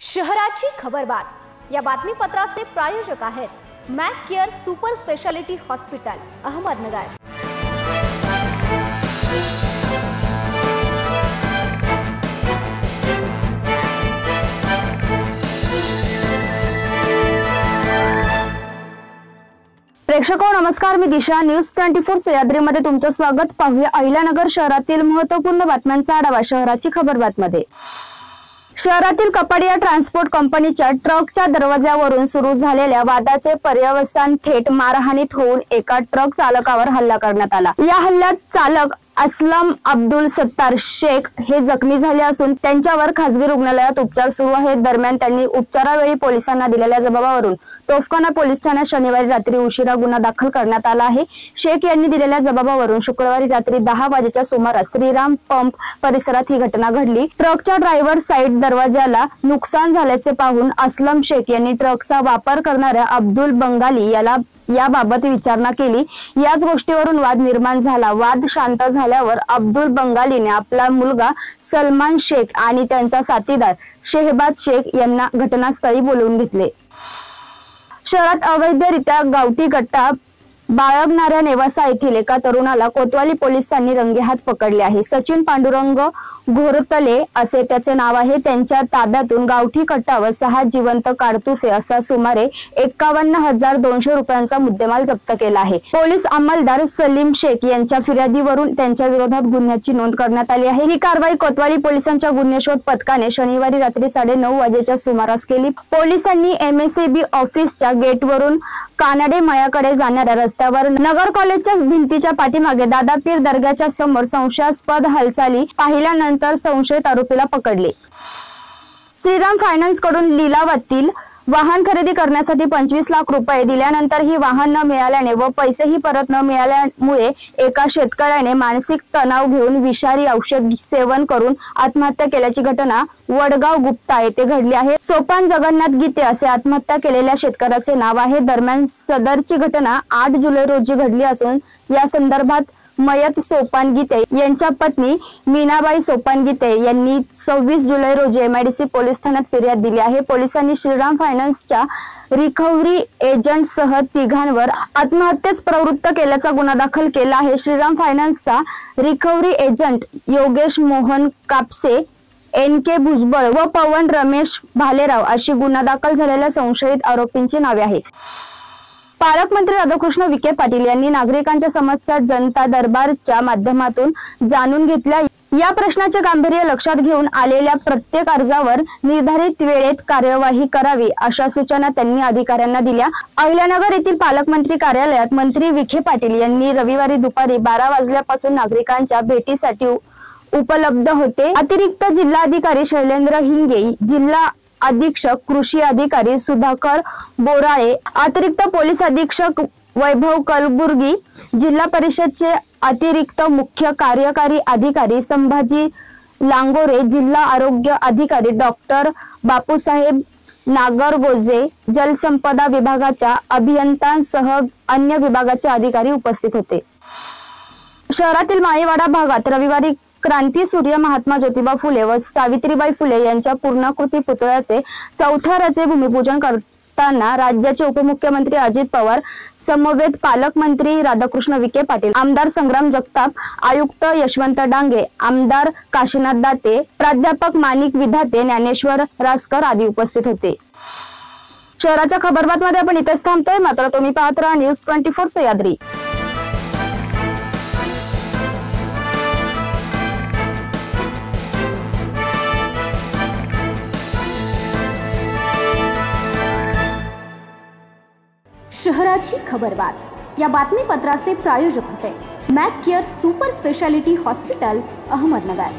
शहराची खबरबात या बातमीपत्राचे प्रायोजक आहेत Mac Care super speciality hospital Ahmednagar. प्रेक्षको नमस्कार, मी दिशा। न्यूज 24 सह्याद्रीमध्ये तुमचं स्वागत। पाहूया अहिल्यानगर शहरातील महत्त्वपूर्ण बातम्यांचा आढावा शहराची खबरबातमध्ये। शहरातील कपाडिया ट्रान्सपोर्ट कंपनीच्या ट्रकच्या दरवाजावरून सुरू झालेल्या वादाचे पर्यवसान थेट मारहाणीत होऊन एका ट्रक चालकावर हल्ला करण्यात आला। या हल्ल्यात चालक असलम अब्दुल सत्तार शेख हे जखमी झाले असून त्यांच्यावर खासगी रुग्णालयात उपचार सुरू आहेत। दरम्यान त्यांनी उपचारावेळी पोलिसांना दिलेल्या जबाबावरून तोफखाना पोलीस ठाण्यात शनिवारी रात्री उशिरा गुन्हा दाखल करण्यात आला आहे। शेख यांनी दिलेल्या जबाबावरून शुक्रवारी रात्री 10 वाजेच्या सुमारास श्रीराम पंप परिसरात ही घटना घडली। ट्रकच्या ड्रायव्हर साइड दरवाजाला नुकसान झाल्याचे पाहून असलम शेख यांनी ट्रकचा वापर करणाऱ्या अब्दुल बंगाली याला याबाबत विचारणा केली। याच गोष्टीवरून वाद निर्माण झाला। वाद शांत झाल्यावर अब्दुल बंगालीने आपला मुलगा सलमान शेख आणि त्यांचा साथीदार शेहबाज शेख यांना घटनास्थळी बोलवून घेतले। शहरात अवैधरित्या गावठी गट्टा बाळगणाऱ्या नेवासा येथील एका तरुणाला कोतवाली पोलिसांनी रंगेहात पकडले आहे। सचिन पांडुरंग घोरतले असे त्याचे नाव आहे। त्यांच्या ताब्यातून गावठी कट्टा व 6 जिवंत काडतुसे असा सुमारे 51,200 रुपयांचा मुद्देमाल जप्त केला आहे। पोलीस अंमलदार सलीम शेख यांच्या फिर्यादीवरून त्यांच्या विरोधात गुन्ह्याची नोंद करण्यात आली आहे। ही कारवाई कोतवाली पोलिसांच्या गुन्हेशोध पथकाने शनिवारी रात्री 9:30 वाजेच्या सुमारास केली। पोलिसांनी MSAB ऑफिसच्या गेटवरून कानडे मळ्याकडे जाणाऱ्या रस्त्यावर नगर कॉलेजच्या भिंतीच्या पाठीमागे दादापीर दर्ग्याच्या समोर संशयास्पद हालचाली पाहिल्यानंतर संशयित आरोपीला पकडले। श्रीराम फायनान्स कडून लिलावातील वाहन खरेदी करण्यासाठी 25 लाख रुपये दिल्यानंतर ही वाहन न मिळाल्याने व पैसेही परत न मिळाल्यामुळे एका शेतकऱ्याने मानसिक तणाव घेऊन विषारी औषध सेवन करून आत्महत्या केल्याची घटना वडगाव गुप्ता येथे घडली आहे। सोपान जगन्नाथ गीते असे आत्महत्या केलेल्या शेतकऱ्याचे नाव आहे। दरम्यान सदरची घटना 8 जुलै रोजी घडली असून या संदर्भात मयत सोपान गीते यांच्या पत्नी मीनाबाई सोपान गीते यांनी 26 जुलै रोजी MIDC पोलीस ठाण्यात फिर्याद दिली आहे। पोलिसांनी श्रीराम फायनान्सच्या रिकव्हरी एजंट सह तिघांवर आत्महत्येस प्रवृत्त केल्याचा गुन्हा दाखल केला आहे। श्रीराम फायनान्सचा recovery agent Yogesh Mohan Kapse, NK Bhujbal व पवन रमेश भालेराव अशी गुन्हा दाखल झालेल्या संशयित आरोपींची नावे आहेत। पालकमंत्री राधाकृष्ण विखे पाटील यांनी नागरिकांच्या समस्या जनता दरबारच्या माध्यमातून जाणून घेतल्या। या प्रश्नाचे गांभीर्य लक्षात घेऊन आलेल्या प्रत्येक अर्जावर निर्धारित वेळेत कार्यवाही करावी अशा सूचना त्यांनी अधिकाऱ्यांना दिल्या। अहिल्यानगर येथील पालकमंत्री कार्यालयात मंत्री विखे पाटील यांनी रविवारी दुपारी 12 वाजल्यापासून नागरिकांच्या भेटीसाठी उपलब्ध होते। अतिरिक्त जिल्हाधिकारी शैलेंद्र हिंगे, जिल्हा अधीक्षक कृषी अधिकारी सुधाकर बोराळे, अतिरिक्त पोलीस अधीक्षक वैभव कलबुर्गी, जिल्हा परिषदचे अतिरिक्त मुख्य कार्यकारी अधिकारी संभाजी लांगोरे, जिल्हा आरोग्य अधिकारी डॉक्टर बापूसाहेब नागरगोजे, जलसंपदा विभागाच्या अभियंत्यांसह अन्य विभागाचे अधिकारी उपस्थित होते। शहरातील माळीवाडा भागात रविवारी क्रांतीसूर्य महात्मा ज्योतिबा फुले व सावित्रीबाई फुले यांच्या पूर्णाकृती पुतळ्याचे चौथऱ्याचे भूमिपूजन करताना राज्याचे उपमुख्यमंत्री अजित पवार, समवेत पालकमंत्री राधाकृष्ण विखे पाटील, आमदार संग्राम जगताप, आयुक्त यशवंत डांगे, आमदार काशीनाथ दाते, प्राध्यापक माणिक विधाते, ज्ञानेश्वर रासकर आदी उपस्थित होते। शहराच्या खबरबातमध्ये आपण इथेच थांबतोय, मात्र तुम्ही पाहत राहा न्यूज 24 सह्याद्री। शहराची खबरबात या बातमीपत्राचे प्रायोजक होते Mac Care super speciality hospital Ahmednagar.